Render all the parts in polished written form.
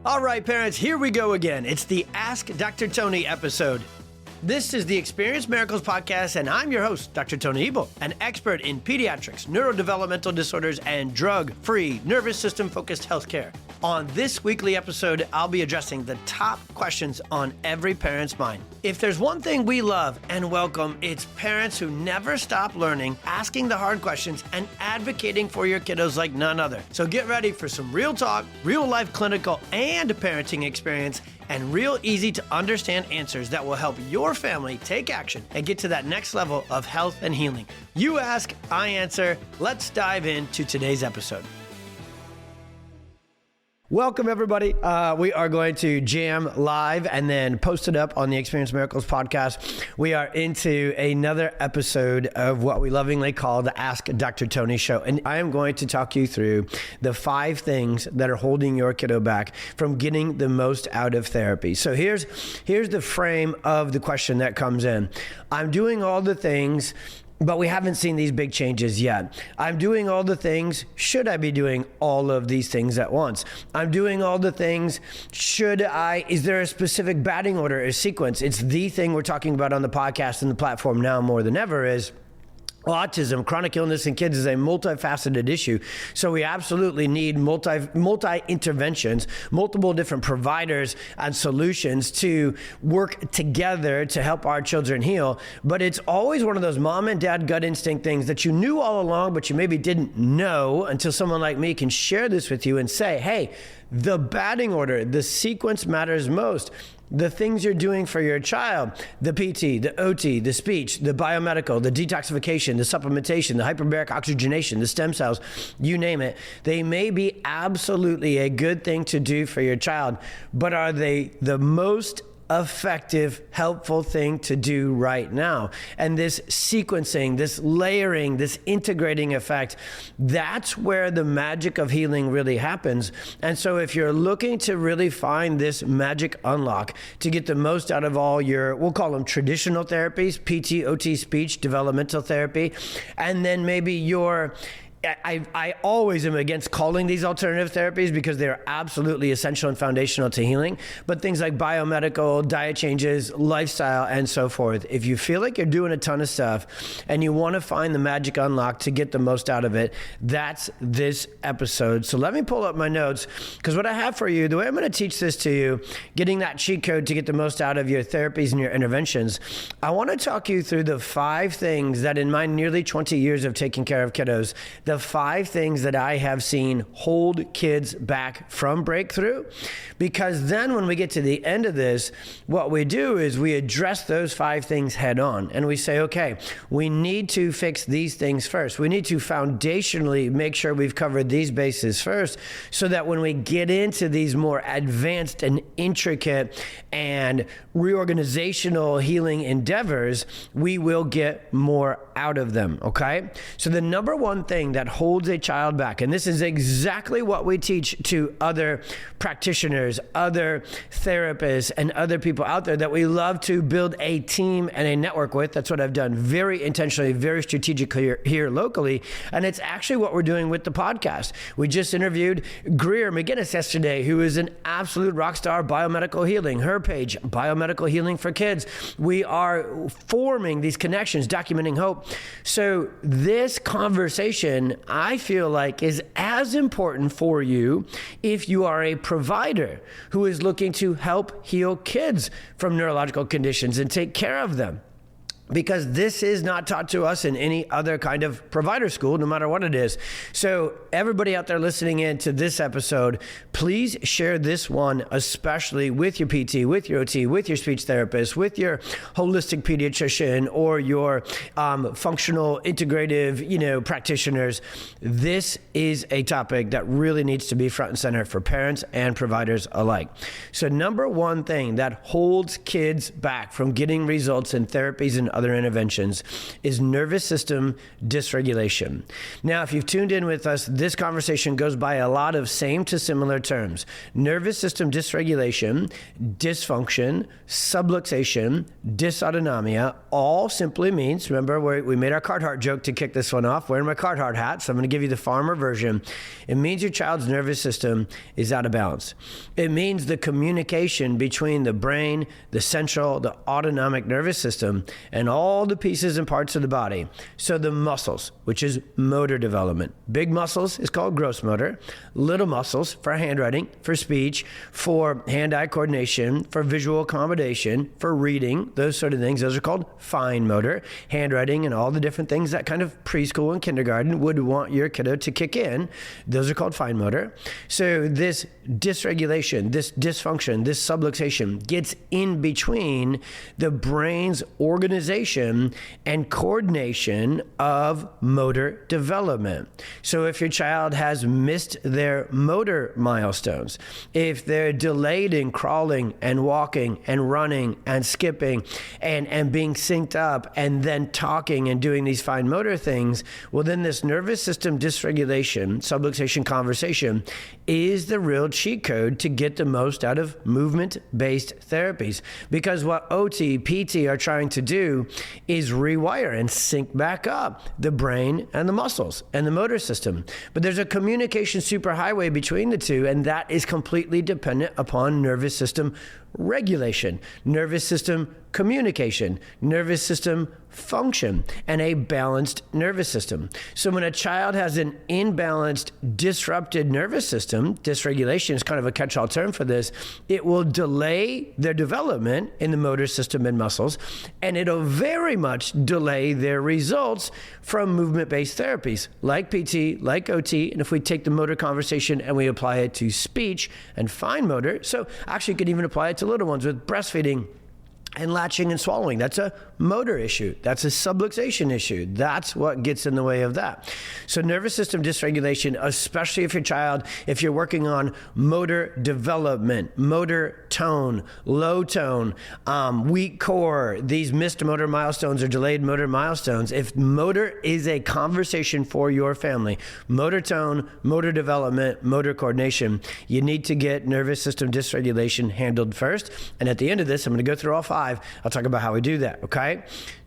All right, parents, here we go again. It's the Ask Dr. Tony episode. This is the Experience Miracles podcast, and I'm your host, Dr. Tony Ebel, an expert in pediatrics, neurodevelopmental disorders, and drug-free, nervous system-focused healthcare. On this weekly episode, I'll be addressing the top questions on every parent's mind. If there's one thing we love and welcome, it's parents who never stop learning, asking the hard questions, and advocating for your kiddos like none other. So get ready for some real talk, real-life clinical and parenting experience, and real easy to understand answers that will help your family take action and get to that next level of health and healing. You ask, I answer. Let's dive into today's episode. Welcome, everybody. We are going to jam live and then post it up on the Experience Miracles podcast. We are into another episode of what we lovingly call the Ask Dr. Tony show. And I am going to talk you through the 5 things that are holding your kiddo back from getting the most out of therapy. So here's the frame of the question that comes in. I'm doing all the things, but we haven't seen these big changes yet. I'm doing all the things. Should I be doing all of these things at once? I'm doing all the things. Is there a specific batting order, a sequence? It's the thing we're talking about on the podcast and the platform now more than ever is autism, chronic illness in kids is a multifaceted issue. So we absolutely need multi-interventions, multiple different providers and solutions to work together to help our children heal. But it's always one of those mom and dad gut instinct things that you knew all along, but you maybe didn't know until someone like me can share this with you and say, hey, the batting order, the sequence matters most. The things you're doing for your child, the PT, the OT, the speech, the biomedical, the detoxification, the supplementation, the hyperbaric oxygenation, the stem cells, you name it, they may be absolutely a good thing to do for your child, but are they the most effective, helpful thing to do right now? And this sequencing, this layering, this integrating effect, that's where the magic of healing really happens. And so if you're looking to really find this magic unlock to get the most out of all your, we'll call them traditional therapies, PT, OT, speech, developmental therapy, and then maybe your I always am against calling these alternative therapies because they're absolutely essential and foundational to healing. But things like biomedical, diet changes, lifestyle, and so forth. If you feel like you're doing a ton of stuff and you want to find the magic unlock to get the most out of it, that's this episode. So let me pull up my notes, because what I have for you, the way I'm going to teach this to you, getting that cheat code to get the most out of your therapies and your interventions, I want to talk you through the 5 things that in my nearly 20 years of taking care of kiddos, the 5 things that I have seen hold kids back from breakthrough. Because then when we get to the end of this, what we do is we address those 5 things head on and we say, okay, we need to fix these things first. We need to foundationally make sure we've covered these bases first, so that when we get into these more advanced and intricate and reorganizational healing endeavors, we will get more out of them, okay? So the number one thing that holds a child back, and this is exactly what we teach to other practitioners, other therapists, and other people out there that we love to build a team and a network with. That's what I've done very intentionally, very strategically here locally, and it's actually what we're doing with the podcast. We just interviewed Greer McGinnis yesterday, who is an absolute rock star, biomedical healing. Her page, Biomedical Healing for Kids. We are forming these connections, documenting hope. So this conversation, I feel like, is as important for you if you are a provider who is looking to help heal kids from neurological conditions and take care of them. Because this is not taught to us in any other kind of provider school, no matter what it is. So everybody out there listening in to this episode, please share this one, especially with your PT, with your OT, with your speech therapist, with your holistic pediatrician, or your functional integrative, practitioners. This is a topic that really needs to be front and center for parents and providers alike. So number one thing that holds kids back from getting results in therapies and other interventions, is nervous system dysregulation. Now, if you've tuned in with us, this conversation goes by a lot of same to similar terms. Nervous system dysregulation, dysfunction, subluxation, dysautonomia, all simply means, remember we made our Carhartt joke to kick this one off, wearing my Carhartt hat, so I'm going to give you the farmer version. It means your child's nervous system is out of balance. It means the communication between the brain, the central, the autonomic nervous system, and all the pieces and parts of the body. So the muscles, which is motor development. Big muscles is called gross motor. Little muscles for handwriting, for speech, for hand-eye coordination, for visual accommodation, for reading, those sort of things. Those are called fine motor. Handwriting and all the different things that kind of preschool and kindergarten would want your kiddo to kick in. Those are called fine motor. So this dysregulation, this dysfunction, this subluxation gets in between the brain's organization and coordination of motor development. So if your child has missed their motor milestones, if they're delayed in crawling and walking and running and skipping and being synced up and then talking and doing these fine motor things, well, then this nervous system dysregulation, subluxation conversation is the real cheat code to get the most out of movement-based therapies. Because what OT, PT are trying to do is rewire and sync back up the brain and the muscles and the motor system. But there's a communication superhighway between the two, and that is completely dependent upon nervous system regulation, nervous system communication, nervous system function, and a balanced nervous system. So when a child has an imbalanced, disrupted nervous system, dysregulation is kind of a catch-all term for this, it will delay their development in the motor system and muscles, and it'll very much delay their results from movement-based therapies like PT, like OT, and if we take the motor conversation and we apply it to speech and fine motor, so actually you could even apply it to little ones with breastfeeding and latching and swallowing. That's a motor issue. That's a subluxation issue. That's what gets in the way of that. So nervous system dysregulation, especially if you're working on motor development, motor tone, low tone, weak core, these missed motor milestones or delayed motor milestones, if motor is a conversation for your family, motor tone, motor development, motor coordination, you need to get nervous system dysregulation handled first. And at the end of this, I'm going to go through all 5. I'll talk about how we do that, okay?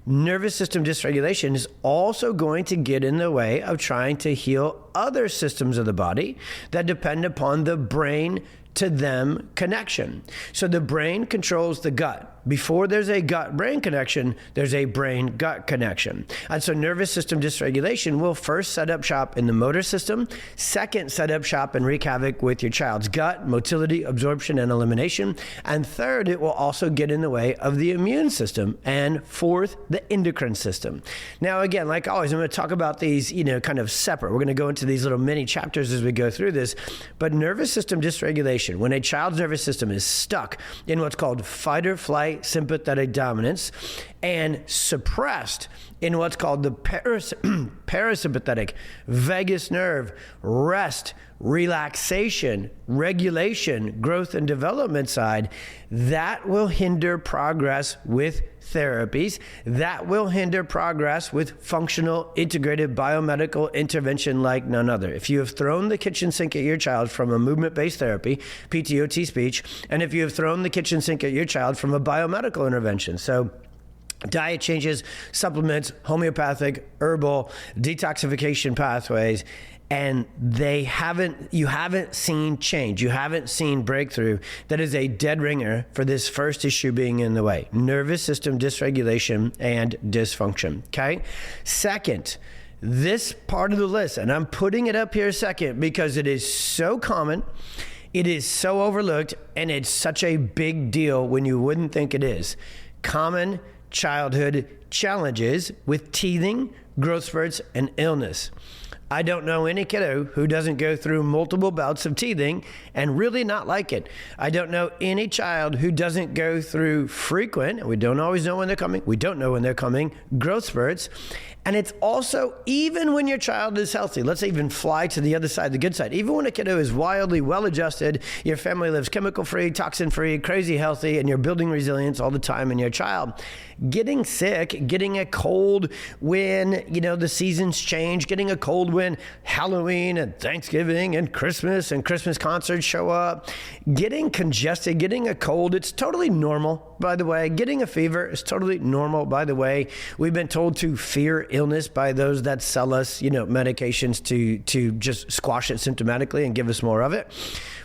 Nervous system dysregulation is also going to get in the way of trying to heal other systems of the body that depend upon the brain to them connection. So the brain controls the gut. Before there's a gut-brain connection, there's a brain-gut connection. And so nervous system dysregulation will first set up shop in the motor system, second, set up shop and wreak havoc with your child's gut, motility, absorption, and elimination, and third, it will also get in the way of the immune system, and fourth, the endocrine system. Now, again, like always, I'm going to talk about these, kind of separate. We're going to go into these little mini chapters as we go through this, but nervous system dysregulation, when a child's nervous system is stuck in what's called fight or flight sympathetic dominance and suppressed in what's called the parasympathetic vagus nerve, rest, relaxation, regulation, growth and development side, that will hinder progress with therapies, that will hinder progress with functional integrated biomedical intervention like none other. If you have thrown the kitchen sink at your child from a movement-based therapy, PTOT speech, and if you have thrown the kitchen sink at your child from a biomedical intervention, so diet changes, supplements, homeopathic, herbal, detoxification pathways, and you haven't seen change, you haven't seen breakthrough, that is a dead ringer for this first issue being in the way. Nervous system dysregulation and dysfunction, okay? Second, this part of the list, and I'm putting it up here second because it is so common, it is so overlooked, and it's such a big deal when you wouldn't think it is. Common childhood challenges with teething, growth spurts, and illness. I don't know any kiddo who doesn't go through multiple bouts of teething and really not like it. I don't know any child who doesn't go through frequent, and we don't always know when they're coming, we don't know when they're coming, growth spurts, And it's also, even when your child is healthy, let's even fly to the other side, the good side. Even when a kiddo is wildly well-adjusted, your family lives chemical-free, toxin-free, crazy healthy, and you're building resilience all the time in your child. Getting sick, getting a cold when, the seasons change, getting a cold when Halloween and Thanksgiving and Christmas concerts show up, getting congested, getting a cold, it's totally normal, by the way. Getting a fever is totally normal, by the way. We've been told to fear illness by those that sell us, medications to just squash it symptomatically and give us more of it.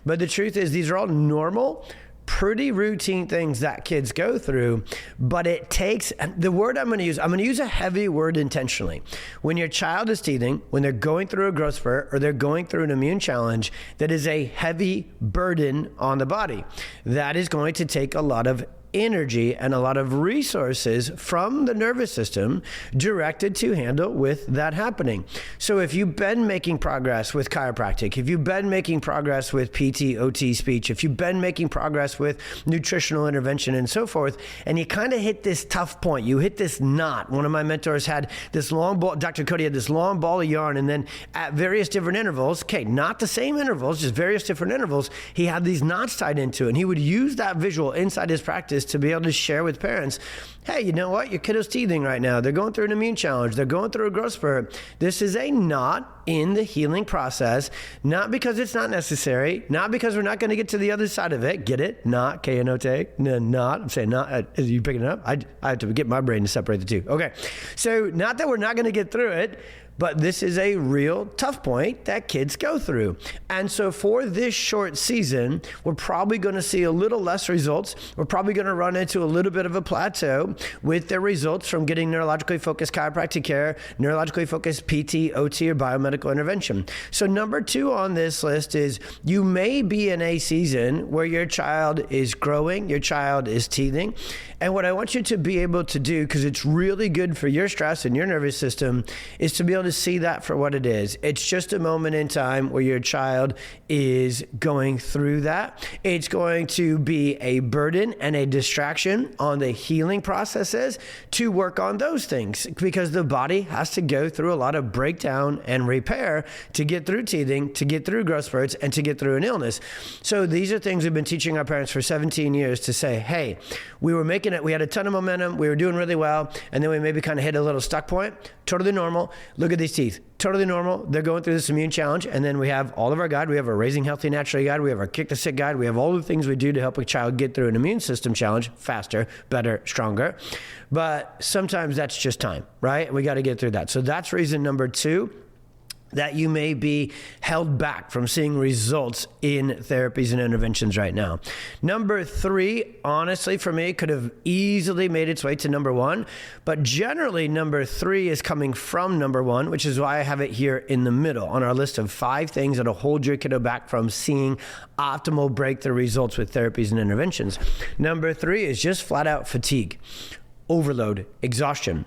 But the truth is, these are all normal, pretty routine things that kids go through, but it takes, the word I'm going to use a heavy word intentionally. When your child is teething, when they're going through a growth spurt or they're going through an immune challenge, that is a heavy burden on the body. That is going to take a lot of energy and a lot of resources from the nervous system directed to handle with that happening. So if you've been making progress with chiropractic, if you've been making progress with PT, OT, speech, if you've been making progress with nutritional intervention and so forth, and you kind of hit this tough point, you hit this knot. One of my mentors had this long ball, Dr. Cody had this long ball of yarn, and then at various different intervals, not the same intervals, just various different intervals, he had these knots tied into it, and he would use that visual inside his practice to be able to share with parents, hey, you know what? Your kiddo's teething right now. They're going through an immune challenge. They're going through a growth spurt. This is a knot in the healing process, not because it's not necessary, not because we're not going to get to the other side of it. Get it? Not, K-N-O-T, not. I'm saying not. Are you picking it up? I have to get my brain to separate the two. Okay. So not that we're not going to get through it, but this is a real tough point that kids go through. And so for this short season, we're probably going to see a little less results. We're probably going to run into a little bit of a plateau with the results from getting neurologically focused chiropractic care, neurologically focused PT, OT, or biomedical intervention. So number 2 on this list is you may be in a season where your child is growing, your child is teething. And what I want you to be able to do, because it's really good for your stress and your nervous system, is to be able to see that for what it is. It's just a moment in time where your child is going through that. It's going to be a burden and a distraction on the healing processes to work on those things, because the body has to go through a lot of breakdown and repair to get through teething, to get through growth spurts, and to get through an illness. So these are things we've been teaching our parents for 17 years to say, hey, we were making it, we had a ton of momentum, we were doing really well, and then we maybe kind of hit a little stuck point. Totally normal. Look at these teeth. Totally normal. They're going through this immune challenge. And then we have all of our guide. We have our Raising Healthy Naturally guide. We have our Kick the Sick guide. We have all the things we do to help a child get through an immune system challenge faster, better, stronger. But sometimes that's just time, right? We got to get through that. So that's reason number 2, that you may be held back from seeing results in therapies and interventions right now. Number 3, honestly, for me, could have easily made its way to number 1, but generally number 3 is coming from number 1, which is why I have it here in the middle on our list of 5 things that'll hold your kiddo back from seeing optimal breakthrough results with therapies and interventions. Number 3 is just flat out fatigue, overload, exhaustion.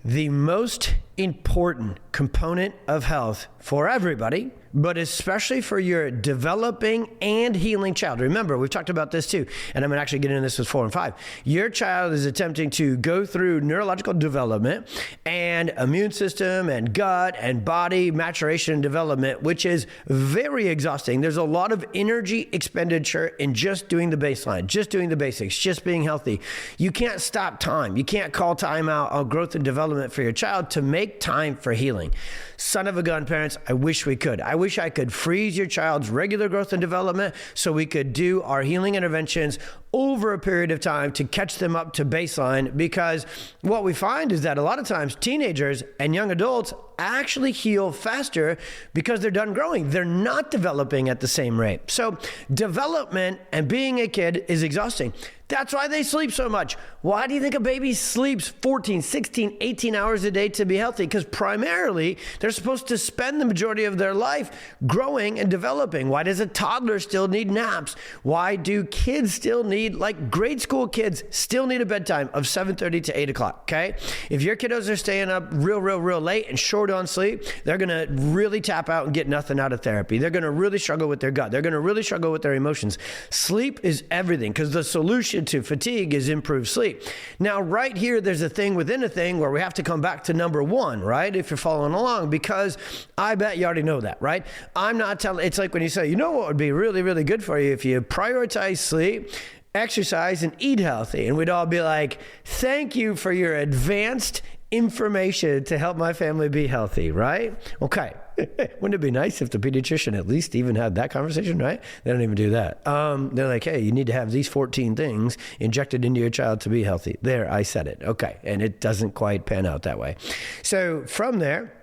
The most important component of health for everybody, but especially for your developing and healing child. Remember, we've talked about this too, and I'm going to actually get into this with 4 and 5. Your child is attempting to go through neurological development and immune system and gut and body maturation and development, which is very exhausting. There's a lot of energy expenditure in just doing the baseline, just doing the basics, just being healthy. You can't stop time. You can't call time out on growth and development for your child to make time for healing. Son of a gun, parents, I wish we could. I wish I could freeze your child's regular growth and development so we could do our healing interventions over a period of time to catch them up to baseline, because what we find is that a lot of times teenagers and young adults actually heal faster because they're done growing. They're not developing at the same rate. So development and being a kid is exhausting. That's why they sleep so much. Why do you think a baby sleeps 14, 16, 18 hours a day to be healthy? Because primarily they're supposed to spend the majority of their life growing and developing. Why does a toddler still need naps? Why do kids still need, like grade school kids still need a bedtime of 7:30 to 8 o'clock, okay? If your kiddos are staying up real late and short on sleep, they're going to really tap out and get nothing out of therapy. They're going to really struggle with their gut. They're going to really struggle with their emotions. Sleep is everything, because the solution solution to fatigue is improved sleep. Now, right here, there's a thing within a thing where we have to come back to number one, right? If you're following along, because I bet you already know that, right? I'm not telling, it's like when you say, you know what would be really, really good for you if you prioritize sleep, exercise, and eat healthy. And we'd all be like, thank you for your advanced information to help my family be healthy, right? Okay. Wouldn't it be nice if the pediatrician at least even had that conversation, right? They don't even do that. They're like, hey, you need to have these 14 things injected into your child to be healthy. There, I said it. Okay. And it doesn't quite pan out that way. So from there,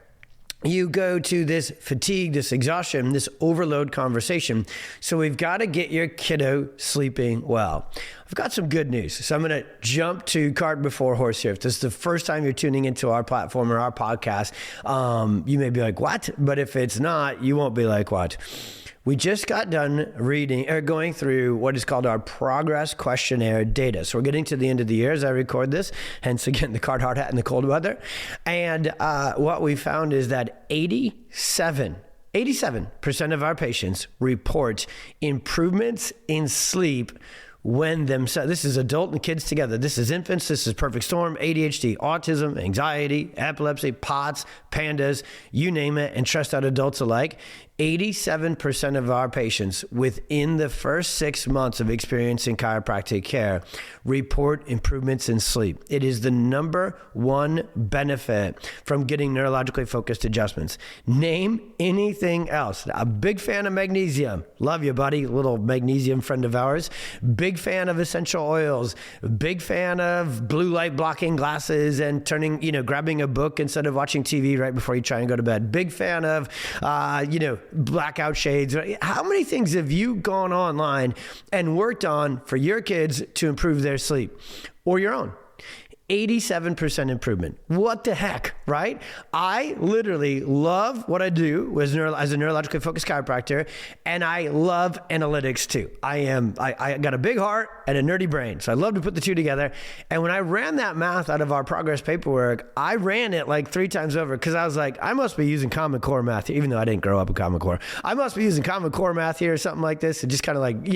you go to this fatigue, this exhaustion, this overload conversation. So we've got to get your kiddo sleeping well. I've got some good news. So I'm going to jump to cart before horse here. If this is the first time you're tuning into our platform or our podcast, you may be like, what? But if it's not, you won't be like, what? We just got done going through what is called our progress questionnaire data. So we're getting to the end of the year as I record this, hence again, the card hard hat in the cold weather. And what we found is that 87% of our patients report improvements in sleep when themselves. This is adult and kids together. This is infants. This is perfect storm, ADHD, autism, anxiety, epilepsy, POTS, pandas, you name it, and stressed out adults alike. 87% of our patients within the first 6 months of experiencing chiropractic care report improvements in sleep. It is the number one benefit from getting neurologically focused adjustments. Name anything else. A big fan of magnesium. Love you, buddy. Little magnesium friend of ours. Big fan of essential oils. Big fan of blue light blocking glasses and grabbing a book instead of watching TV right before you try and go to bed. Big fan of, blackout shades. How many things have you gone online and worked on for your kids to improve their sleep or your own? 87% improvement. What the heck, right? I literally love what I do as a neurologically focused chiropractor, and I love analytics too. I got a big heart and a nerdy brain, so I love to put the two together. And when I ran that math out of our progress paperwork, I ran it like 3 times over because I was like, I must be using Common Core math, even though I didn't grow up in Common Core. I must be using Common Core math here or something like this, and just kind of like,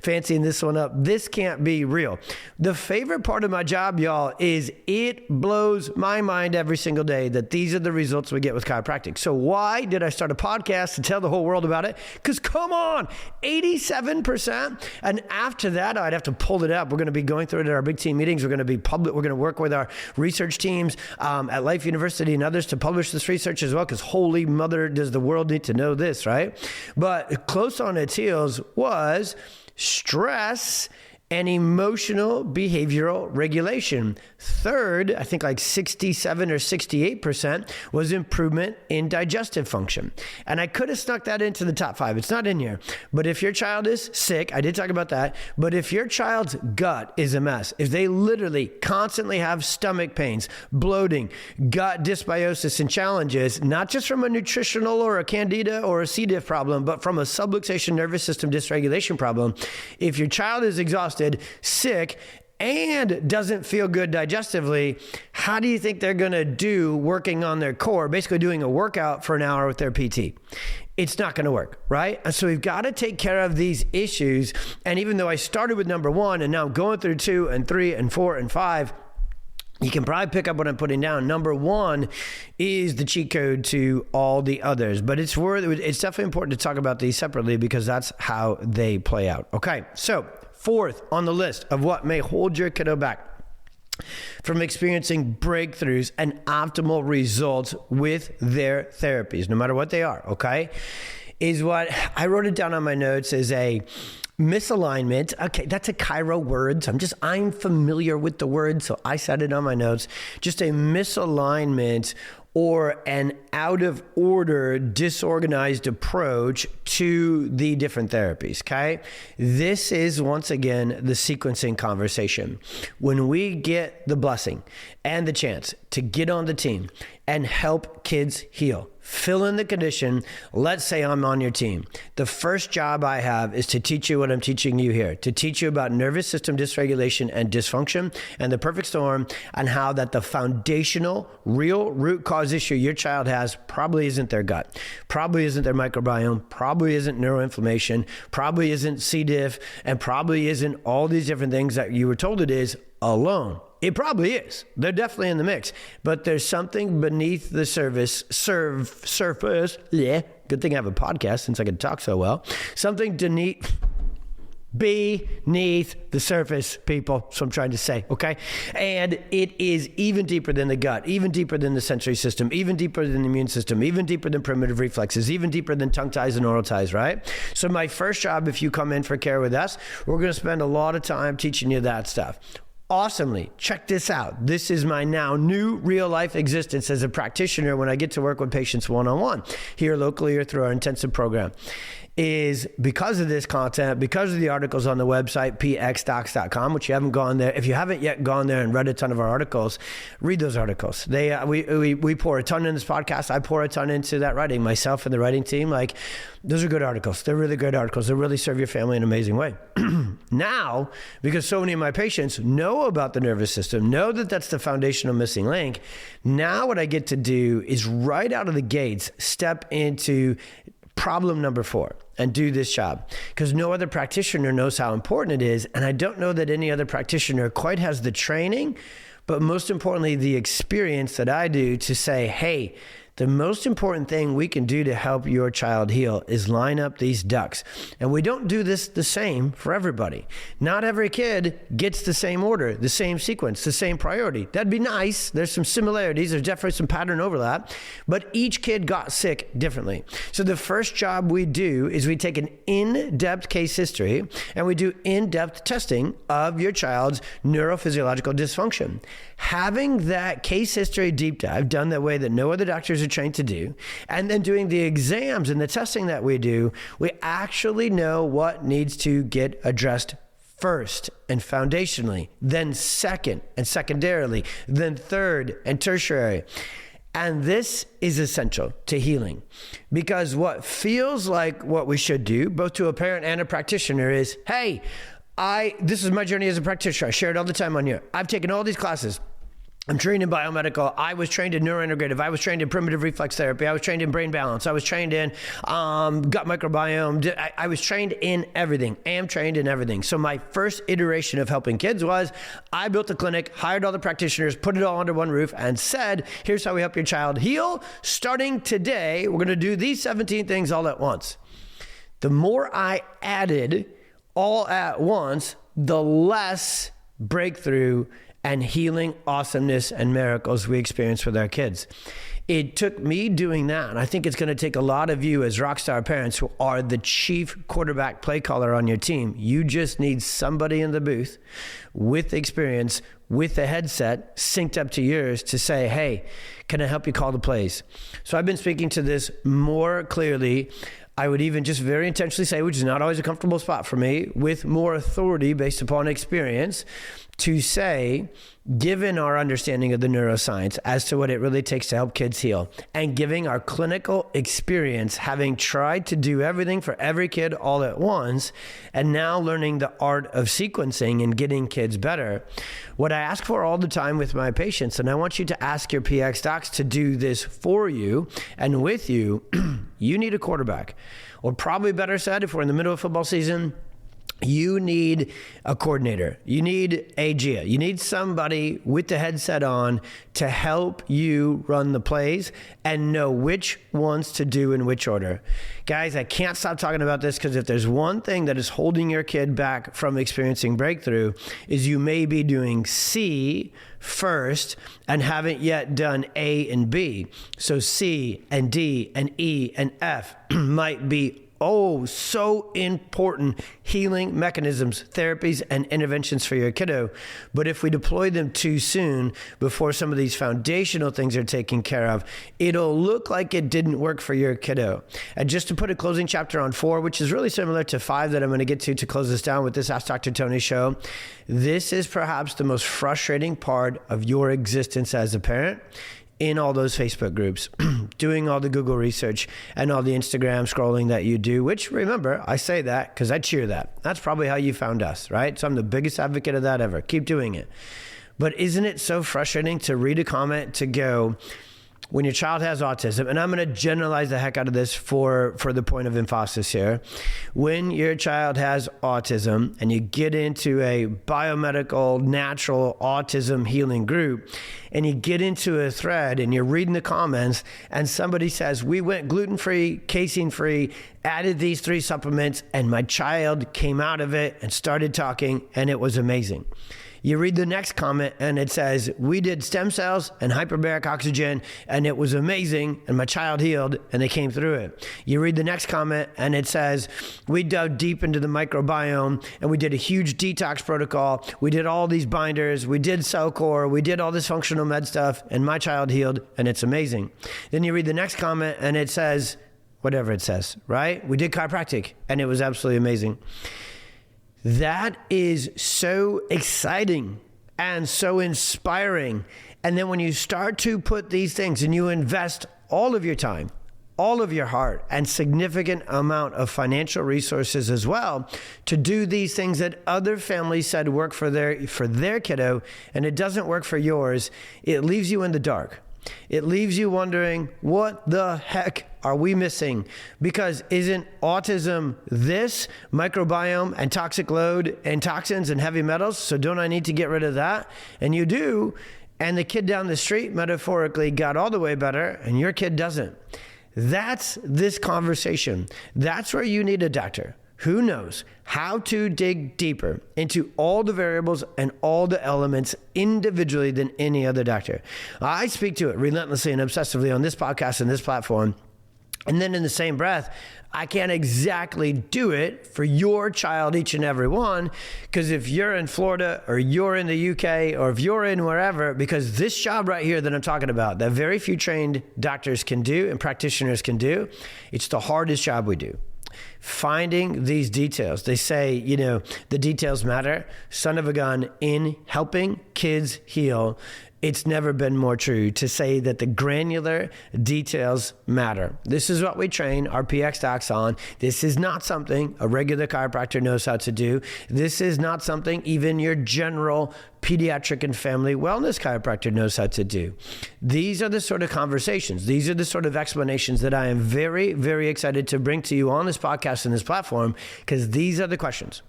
fancying this one up. This can't be real. The favorite part of my job, y'all, is it blows my mind every single day that these are the results we get with chiropractic. So why did I start a podcast to tell the whole world about it? Because come on, 87%. And after that, I'd have to pull it up. We're going to be going through it at our big team meetings. We're going to be public. We're going to work with our research teams at Life University and others to publish this research as well. Because holy mother, does the world need to know this, right? But close on its heels was stress and emotional behavioral regulation. Third, I think like 67 or 68% was improvement in digestive function. And I could have snuck that into the top 5. It's not in here. But if your child is sick, I did talk about that. But if your child's gut is a mess, if they literally constantly have stomach pains, bloating, gut dysbiosis, and challenges, not just from a nutritional or a candida or a C. diff problem, but from a subluxation nervous system dysregulation problem, if your child is exhausted, sick, and doesn't feel good digestively, how do you think they're going to do working on their core, basically doing a workout for an hour with their PT? It's not going to work, right? And so we've got to take care of these issues. And even though I started with number 1 and now I'm going through 2 and 3 and 4 and 5, you can probably pick up what I'm putting down. Number 1 is the cheat code to all the others, but it's definitely important to talk about these separately because that's how they play out. Okay, so 4th on the list of what may hold your kiddo back from experiencing breakthroughs and optimal results with their therapies, no matter what they are, okay, is what I wrote it down on my notes as a misalignment. Okay, that's a chiro word. So I'm familiar with the word, so I said it on my notes. Just a misalignment or an out of order, disorganized approach to the different therapies, okay? This is, once again, the sequencing conversation. When we get the blessing and the chance to get on the team and help kids heal fill in the condition. Let's say I'm on your team. The first job I have is to teach you what I'm teaching you here, to teach you about nervous system dysregulation and dysfunction and the perfect storm, and how that the foundational, real root cause issue your child has probably isn't their gut, probably isn't their microbiome, probably isn't neuroinflammation, probably isn't C. diff, and probably isn't all these different things that you were told it is alone. It probably is. They're definitely in the mix. But there's something beneath the surface. Yeah, good thing I have a podcast since I can talk so well. Something beneath the surface, people. That's what I'm trying to say, okay? And it is even deeper than the gut, even deeper than the sensory system, even deeper than the immune system, even deeper than primitive reflexes, even deeper than tongue ties and oral ties, right? So my first job, if you come in for care with us, we're going to spend a lot of time teaching you that stuff. Awesomely. Check this out. This is my now new real life existence as a practitioner when I get to work with patients one-on-one here locally or through our intensive program. Is because of this content, because of the articles on the website, pxdocs.com, which you haven't gone there. If you haven't yet gone there and read a ton of our articles, read those articles. We pour a ton in this podcast. I pour a ton into that writing, myself and the writing team. Like, those are good articles. They're really great articles. They really serve your family in an amazing way. Now, because so many of my patients know about the nervous system, know that that's the foundational missing link, now what I get to do is right out of the gates, step into problem number 4 and do this job, because no other practitioner knows how important it is. And I don't know that any other practitioner quite has the training, but most importantly, the experience that I do to say, hey, the most important thing we can do to help your child heal is line up these ducks. And we don't do this the same for everybody. Not every kid gets the same order, the same sequence, the same priority. That'd be nice. There's some similarities. There's definitely some pattern overlap, but each kid got sick differently. So the first job we do is we take an in-depth case history and we do in-depth testing of your child's neurophysiological dysfunction. Having that case history deep dive done that way that no other doctors are trained to do, and then doing the exams and the testing that we do, we actually know what needs to get addressed first and foundationally, then second and secondarily, then third and tertiary. And this is essential to healing, because what feels like what we should do, both to a parent and a practitioner, is, hey, this is my journey as a practitioner. I share it all the time on here. I've taken all these classes. I'm trained in biomedical. I was trained in neurointegrative. I was trained in primitive reflex therapy. I was trained in brain balance. I was trained in gut microbiome. I was trained in everything. Am trained in everything. So my first iteration of helping kids was I built a clinic, hired all the practitioners, put it all under one roof, and said, here's how we help your child heal. Starting today, we're going to do these 17 things all at once. The more I added all at once, the less breakthrough and healing awesomeness and miracles we experience with our kids. It took me doing that, and I think it's going to take a lot of you as rock star parents who are the chief quarterback play caller on your team. You just need somebody in the booth with experience, with a headset synced up to yours to say, hey, can I help you call the plays? So I've been speaking to this more clearly. I would even just very intentionally say, which is not always a comfortable spot for me, with more authority based upon experience, to say, given our understanding of the neuroscience as to what it really takes to help kids heal, and giving our clinical experience, having tried to do everything for every kid all at once, and now learning the art of sequencing and getting kids better, what I ask for all the time with my patients, and I want you to ask your PX docs to do this for you and with you, you need a quarterback. Or probably better said, if we're in the middle of football season, you need a coordinator. You need a GIA. You need somebody with the headset on to help you run the plays and know which ones to do in which order. Guys, I can't stop talking about this, because if there's one thing that is holding your kid back from experiencing breakthrough, is you may be doing C first and haven't yet done A and B. So C and D and E and F might be so important healing mechanisms, therapies, and interventions for your kiddo. But if we deploy them too soon, before some of these foundational things are taken care of, it'll look like it didn't work for your kiddo. And just to put a closing chapter on 4, which is really similar to 5 that I'm going to get to close this down with this Ask Dr. Tony show, this is perhaps the most frustrating part of your existence as a parent, in all those Facebook groups, doing all the Google research and all the Instagram scrolling that you do, which, remember, I say that because I cheer that. That's probably how you found us, right? So I'm the biggest advocate of that ever. Keep doing it. But isn't it so frustrating to read a comment to go, when your child has autism, and I'm going to generalize the heck out of this for the point of emphasis here. When your child has autism and you get into a biomedical, natural autism healing group, and you get into a thread and you're reading the comments and somebody says, we went gluten-free, casein-free, added these 3 supplements, and my child came out of it and started talking, and it was amazing. You read the next comment and it says, we did stem cells and hyperbaric oxygen and it was amazing and my child healed and they came through it. You read the next comment and it says, we dug deep into the microbiome and we did a huge detox protocol. We did all these binders. We did cell core. We did all this functional med stuff and my child healed and it's amazing. Then you read the next comment and it says, whatever it says, right? We did chiropractic and it was absolutely amazing. That is so exciting and so inspiring. And then when you start to put these things and you invest all of your time, all of your heart, and significant amount of financial resources as well to do these things that other families said work for their kiddo, and it doesn't work for yours, it leaves you in the dark. It leaves you wondering, what the heck are we missing? Because isn't autism this microbiome and toxic load and toxins and heavy metals? So don't I need to get rid of that? And you do. And the kid down the street metaphorically got all the way better and your kid doesn't. That's this conversation. That's where you need a doctor who knows how to dig deeper into all the variables and all the elements individually than any other doctor. I speak to it relentlessly and obsessively on this podcast and this platform. And then in the same breath, I can't exactly do it for your child, each and every one, because if you're in Florida or you're in the UK or if you're in wherever, because this job right here that I'm talking about, that very few trained doctors can do and practitioners can do, it's the hardest job we do. Finding these details. They say, the details matter. Son of a gun, in helping kids heal, it's never been more true to say that the granular details matter. This is what we train our PX docs on. This is not something a regular chiropractor knows how to do. This is not something even your general pediatric and family wellness chiropractor knows how to do. These are the sort of conversations. These are the sort of explanations that I am very, very excited to bring to you on this podcast and this platform, because these are the questions.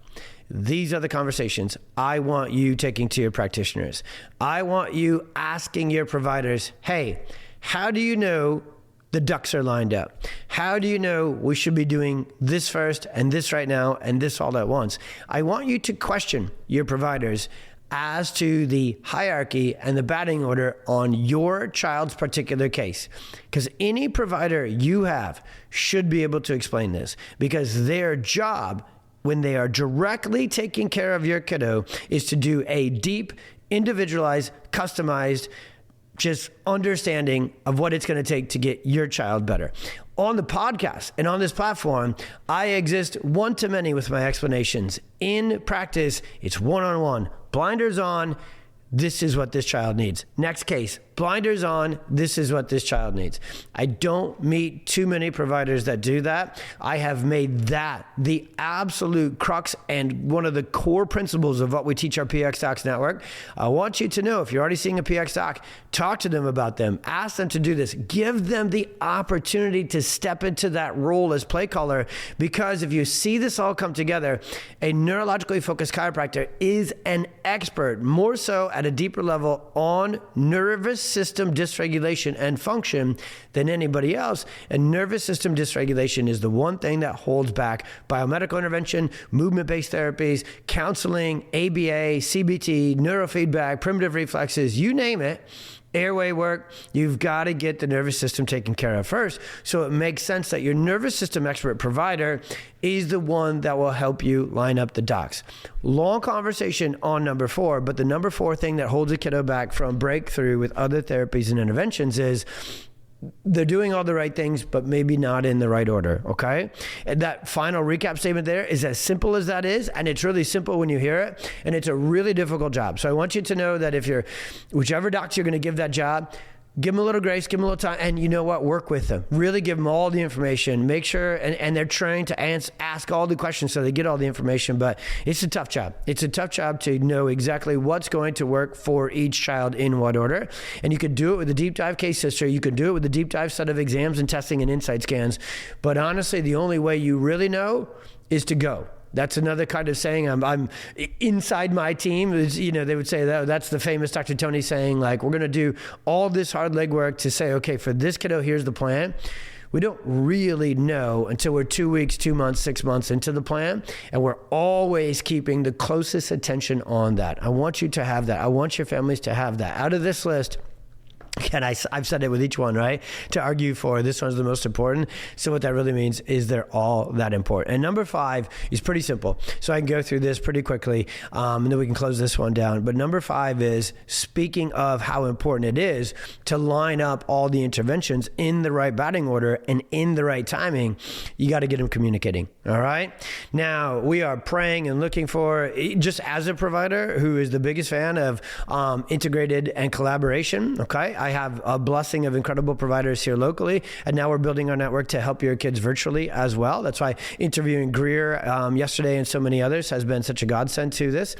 These are the conversations I want you taking to your practitioners. I want you asking your providers, hey, how do you know the ducks are lined up? How do you know we should be doing this first and this right now and this all at once? I want you to question your providers as to the hierarchy and the batting order on your child's particular case. Because any provider you have should be able to explain this, because their job when they are directly taking care of your kiddo is to do a deep, individualized, customized, just understanding of what it's going to take to get your child better. On the podcast and on this platform, I exist one-to-many with my explanations. In practice, it's one-on-one, blinders on. This is what this child needs. Next case, blinders on. This is what this child needs. I don't meet too many providers that do that. I have made that the absolute crux and one of the core principles of what we teach our PX Docs Network. I want you to know, if you're already seeing a PX Doc, talk to them about them. Ask them to do this. Give them the opportunity to step into that role as play caller, because if you see this all come together, a neurologically focused chiropractor is an expert, more so at a deeper level, on nervous system dysregulation and function than anybody else. And nervous system dysregulation is the one thing that holds back biomedical intervention, movement-based therapies, counseling, ABA, CBT, neurofeedback, primitive reflexes, you name it. Airway work, you've got to get the nervous system taken care of first. So it makes sense that your nervous system expert provider is the one that will help you line up the docs. Long conversation on number 4, but the number 4 thing that holds a kiddo back from breakthrough with other therapies and interventions is they're doing all the right things, but maybe not in the right order, okay? And that final recap statement there is as simple as that is, and it's really simple when you hear it, and it's a really difficult job. So I want you to know that if you're, whichever doctor you're going to give that job, Give them a little grace, give them a little time, and you know what? Work with them. Really give them all the information. Make sure, and they're trained to ask all the questions so they get all the information, but it's a tough job. It's a tough job to know exactly what's going to work for each child in what order. And you could do it with a deep dive case history. You could do it with a deep dive set of exams and testing and insight scans. But honestly, the only way you really know is to go. That's another kind of saying. I'm inside my team. They would say that's the famous Dr. Tony saying, like, we're going to do all this hard legwork to say, okay, for this kiddo, here's the plan. We don't really know until we're 2 weeks, 2 months, 6 months into the plan. And we're always keeping the closest attention on that. I want you to have that. I want your families to have that. Out of this list, and I've said it with each one, right? To argue for this one's the most important. So what that really means is they're all that important. And number 5 is pretty simple. So I can go through this pretty quickly, and then we can close this one down. But number 5 is, speaking of how important it is to line up all the interventions in the right batting order and in the right timing, you got to get them communicating. All right. Now, we are praying and looking for, just as a provider who is the biggest fan of integrated and collaboration, okay? I have a blessing of incredible providers here locally, and now we're building our network to help your kids virtually as well. That's why interviewing Greer yesterday and so many others has been such a godsend to this,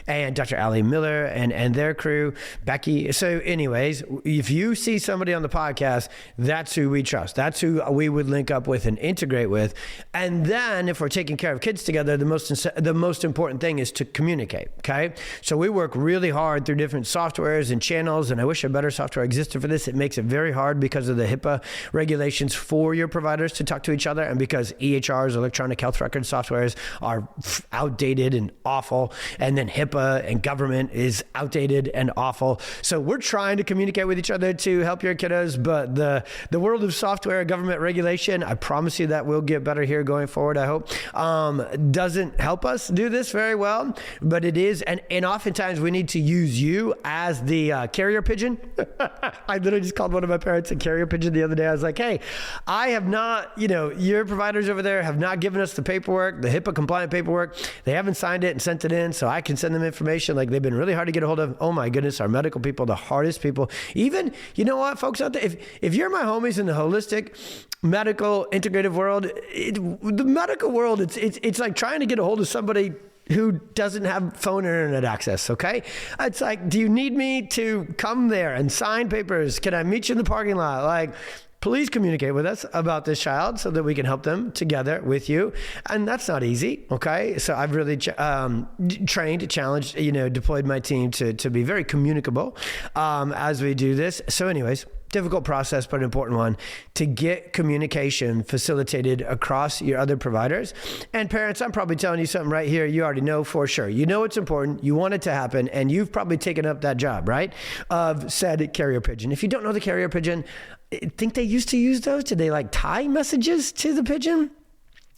and Dr. Ali Miller and their crew, Becky. So anyways, if you see somebody on the podcast, that's who we trust. That's who we would link up with and integrate with. And then if we're taking care of kids together, the most important thing is to communicate, okay? So we work really hard through different softwares and channels, and I wish a better software existed for this. It makes it very hard because of the HIPAA regulations for your providers to talk to each other, and because EHRs, electronic health record softwares, are outdated and awful, and then HIPAA and government is outdated and awful. So we're trying to communicate with each other to help your kiddos, but the world of software, government regulation, I promise you that will get better here going forward, I hope, doesn't help us do this very well, but it is, and oftentimes we need to use you as the carrier pigeon. I literally just called one of my parents a carrier pigeon the other day. I was like, hey, I have not, your providers over there have not given us the paperwork, the HIPAA compliant paperwork. They haven't signed it and sent it in so I can send them information. Like, they've been really hard to get a hold of. Oh my goodness, our medical people, the hardest people. Even, you know what, folks out there, if you're my homies in the holistic medical integrative world, the medical world, it's like trying to get a hold of somebody who doesn't have phone or internet access, okay? It's like, do you need me to come there and sign papers? Can I meet you in the parking lot? Like, please communicate with us about this child so that we can help them together with you. And that's not easy, okay? So I've really trained, challenged, deployed my team to be very communicable as we do this. So anyways, difficult process, but an important one, to get communication facilitated across your other providers. And parents, I'm probably telling you something right here you already know for sure. You know it's important, you want it to happen, and you've probably taken up that job, right, of said carrier pigeon. If you don't know the carrier pigeon, I think they used to use those. Did they tie messages to the pigeon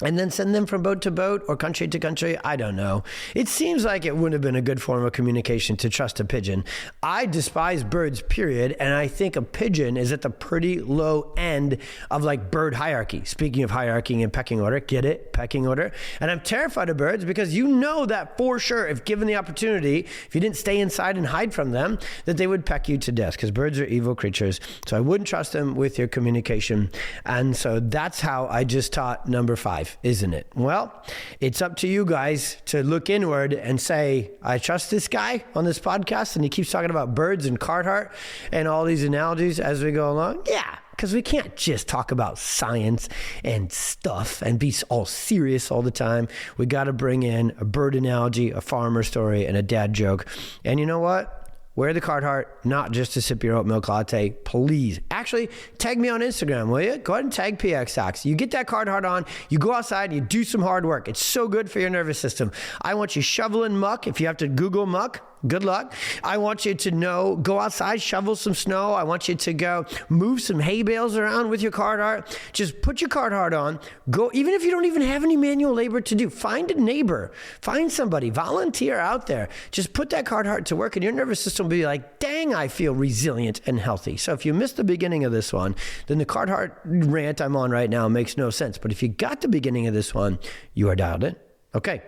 and then send them from boat to boat or country to country? I don't know. It seems like it wouldn't have been a good form of communication to trust a pigeon. I despise birds, period, and I think a pigeon is at the pretty low end of bird hierarchy. Speaking of hierarchy and pecking order, get it? Pecking order. And I'm terrified of birds because you know that for sure, if given the opportunity, if you didn't stay inside and hide from them, that they would peck you to death, because birds are evil creatures. So I wouldn't trust them with your communication. And so that's how I just taught number 5. Isn't it? Well, it's up to you guys to look inward and say, I trust this guy on this podcast, and he keeps talking about birds and Carhartt and all these analogies as we go along. Yeah, because we can't just talk about science and stuff and be all serious all the time. We got to bring in a bird analogy, a farmer story, and a dad joke. And you know what? Wear the Carhartt, not just to sip your oat milk latte, please. Actually, tag me on Instagram, will you? Go ahead and tag PX Hacks. You get that Carhartt on, you go outside and you do some hard work. It's so good for your nervous system. I want you shoveling muck. If you have to Google muck, good luck. I want you to go outside, shovel some snow. I want you to go move some hay bales around with your Carhartt. Just put your Carhartt on. Go, even if you don't even have any manual labor to do, find a neighbor, find somebody, volunteer out there. Just put that Carhartt to work and your nervous system will be like, dang, I feel resilient and healthy. So if you missed the beginning of this one, then the Carhartt rant I'm on right now makes no sense. But if you got the beginning of this one, you are dialed in. Okay,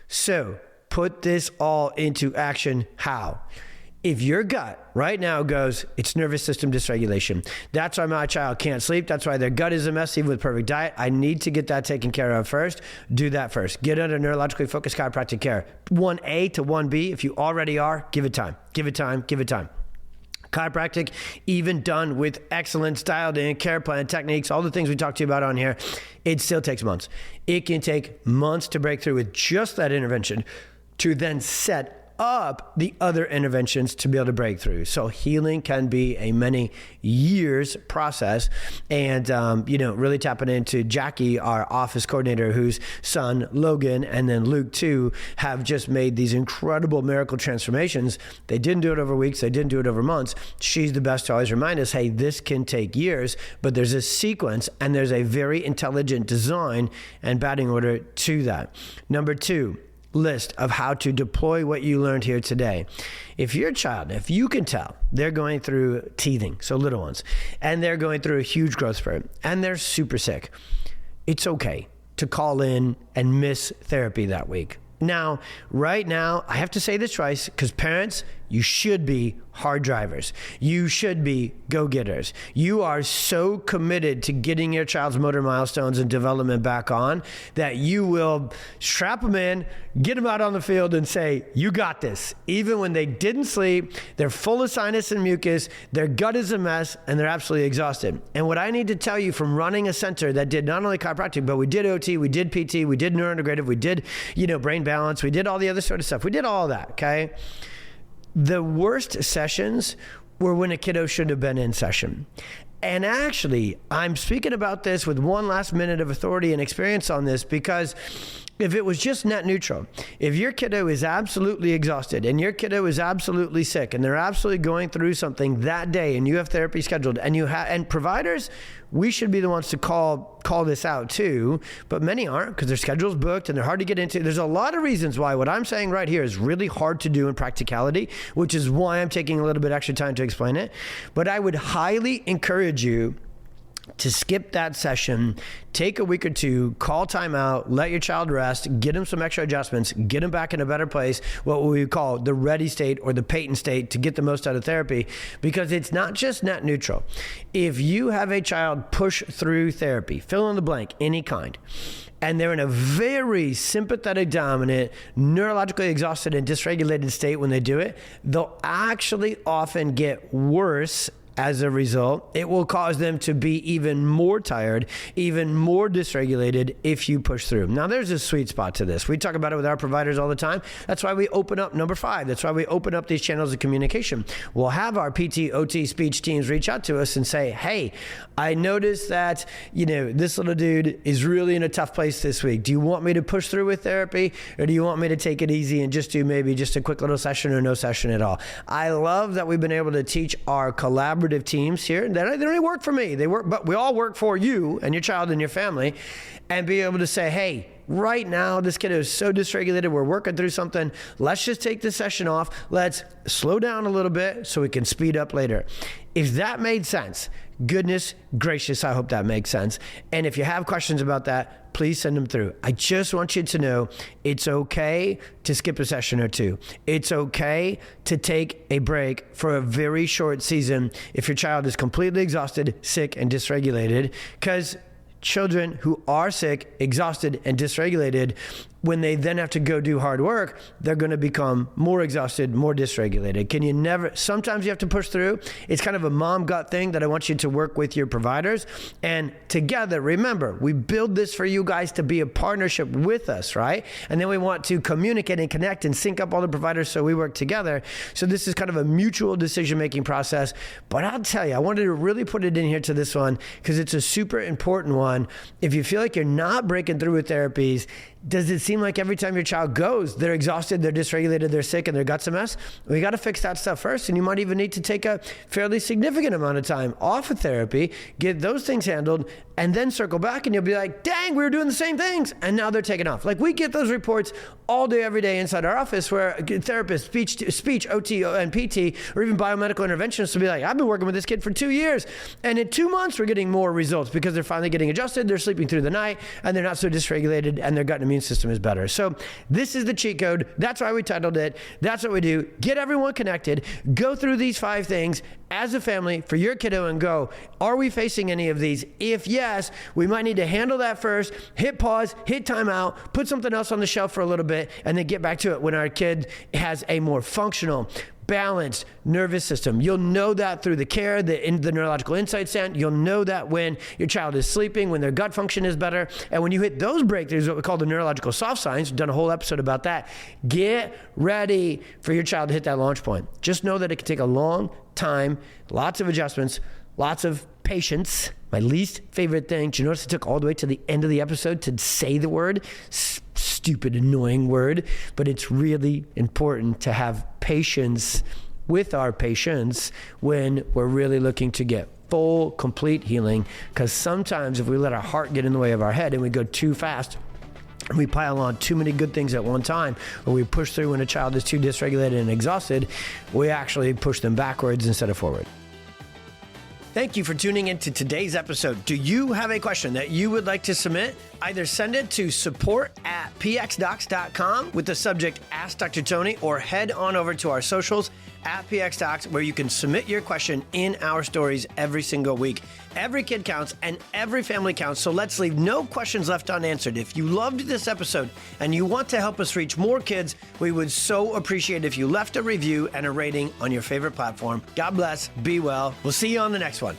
so put this all into action. How? If your gut right now goes, it's nervous system dysregulation. That's why my child can't sleep. That's why their gut is a mess, even with perfect diet. I need to get that taken care of first. Do that first. Get under neurologically focused chiropractic care. 1A to 1B, if you already are, give it time. Give it time. Give it time. Chiropractic, even done with excellence, dialed in, care plan, techniques, all the things we talked to you about on here, it still takes months. It can take months to break through with just that intervention to then set up the other interventions to be able to break through. So healing can be a many years process. And, really tapping into Jackie, our office coordinator, whose son, Logan, and then Luke too, have just made these incredible miracle transformations. They didn't do it over weeks. They didn't do it over months. She's the best to always remind us, hey, this can take years, but there's a sequence and there's a very intelligent design and batting order to that. Number 2, list of how to deploy what you learned here today. If your child, if you can tell they're going through teething, so little ones, and they're going through a huge growth spurt and they're super sick, it's okay to call in and miss therapy that week. Now, right now, I have to say this twice because parents, you should be hard drivers. You should be go-getters. You are so committed to getting your child's motor milestones and development back on that you will strap them in, get them out on the field and say, you got this. Even when they didn't sleep, they're full of sinus and mucus, their gut is a mess, and they're absolutely exhausted. And what I need to tell you from running a center that did not only chiropractic, but we did OT, we did PT, we did neurointegrative, we did, brain balance, we did all the other sort of stuff. We did all that, okay? The worst sessions were when a kiddo should have been in session. And actually, I'm speaking about this with one last minute of authority and experience on this because if it was just net neutral, if your kiddo is absolutely exhausted and your kiddo is absolutely sick and they're absolutely going through something that day and you have therapy scheduled and providers, we should be the ones to call this out too, but many aren't because their schedule's booked and they're hard to get into. There's a lot of reasons why what I'm saying right here is really hard to do in practicality, which is why I'm taking a little bit extra time to explain it. But I would highly encourage you to skip that session, take a week or two, call time out, let your child rest, get them some extra adjustments, get them back in a better place, what we call the ready state or the patent state to get the most out of therapy, because it's not just net neutral. If you have a child push through therapy, fill in the blank, any kind, and they're in a very sympathetic dominant, neurologically exhausted and dysregulated state when they do it, they'll actually often get worse. As a result, it will cause them to be even more tired, even more dysregulated if you push through. Now, there's a sweet spot to this. We talk about it with our providers all the time. That's why we open up number 5. That's why we open up these channels of communication. We'll have our PT, OT, speech teams reach out to us and say, hey, I noticed that, this little dude is really in a tough place this week. Do you want me to push through with therapy or do you want me to take it easy and just do maybe just a quick little session or no session at all? I love that we've been able to teach our collaborative teams here. They don't only work for me. They work, but we all work for you and your child and your family, and be able to say, hey, right now, this kid is so dysregulated. We're working through something. Let's just take this session off. Let's slow down a little bit so we can speed up later. If that made sense, goodness gracious, I hope that makes sense. And if you have questions about that, please send them through. I just want you to know it's okay to skip a session or two. It's okay to take a break for a very short season if your child is completely exhausted, sick, and dysregulated, because children who are sick, exhausted, and dysregulated, when they then have to go do hard work, they're going to become more exhausted, more dysregulated. Sometimes you have to push through. It's kind of a mom gut thing that I want you to work with your providers. And together, remember, we build this for you guys to be a partnership with us, right? And then we want to communicate and connect and sync up all the providers so we work together. So this is kind of a mutual decision-making process. But I'll tell you, I wanted to really put it in here to this one because it's a super important one. If you feel like you're not breaking through with therapies, does it seem like every time your child goes, they're exhausted, they're dysregulated, they're sick, and their gut's a mess? We got to fix that stuff first, and you might even need to take a fairly significant amount of time off of therapy, get those things handled, and then circle back and you'll be like, dang, we were doing the same things. And now they're taking off. Like we get those reports all day, every day inside our office where therapists, speech, OT, and PT, or even biomedical interventionists will be like, I've been working with this kid for 2 years. And in 2 months, we're getting more results because they're finally getting adjusted. They're sleeping through the night and they're not so dysregulated and their gut and immune system is better. So this is the cheat code. That's why we titled it. That's what we do. Get everyone connected. Go through these 5 things as a family for your kiddo and go, are we facing any of these? If yes, we might need to handle that first, hit pause, hit timeout, put something else on the shelf for a little bit, and then get back to it when our kid has a more functional, balanced nervous system. You'll know that through the care, the neurological insight stand. You'll know that when your child is sleeping, when their gut function is better. And when you hit those breakthroughs, what we call the neurological soft signs, we've done a whole episode about that. Get ready for your child to hit that launch point. Just know that it can take a long time, lots of adjustments, lots of patience. My least favorite thing, do you notice it took all the way to the end of the episode to say the word? Stupid, annoying word. But it's really important to have patience with our patients when we're really looking to get full, complete healing. Because sometimes if we let our heart get in the way of our head and we go too fast, and we pile on too many good things at one time, or we push through when a child is too dysregulated and exhausted, we actually push them backwards instead of forward. Thank you for tuning into today's episode. Do you have a question that you would like to submit? Either send it to support@pxdocs.com with the subject Ask Dr. Tony, or head on over to our socials @pxdocs, where you can submit your question in our stories every single week. Every kid counts and every family counts, so let's leave no questions left unanswered. If you loved this episode and you want to help us reach more kids, we would so appreciate if you left a review and a rating on your favorite platform. God bless, be well. We'll see you on the next one.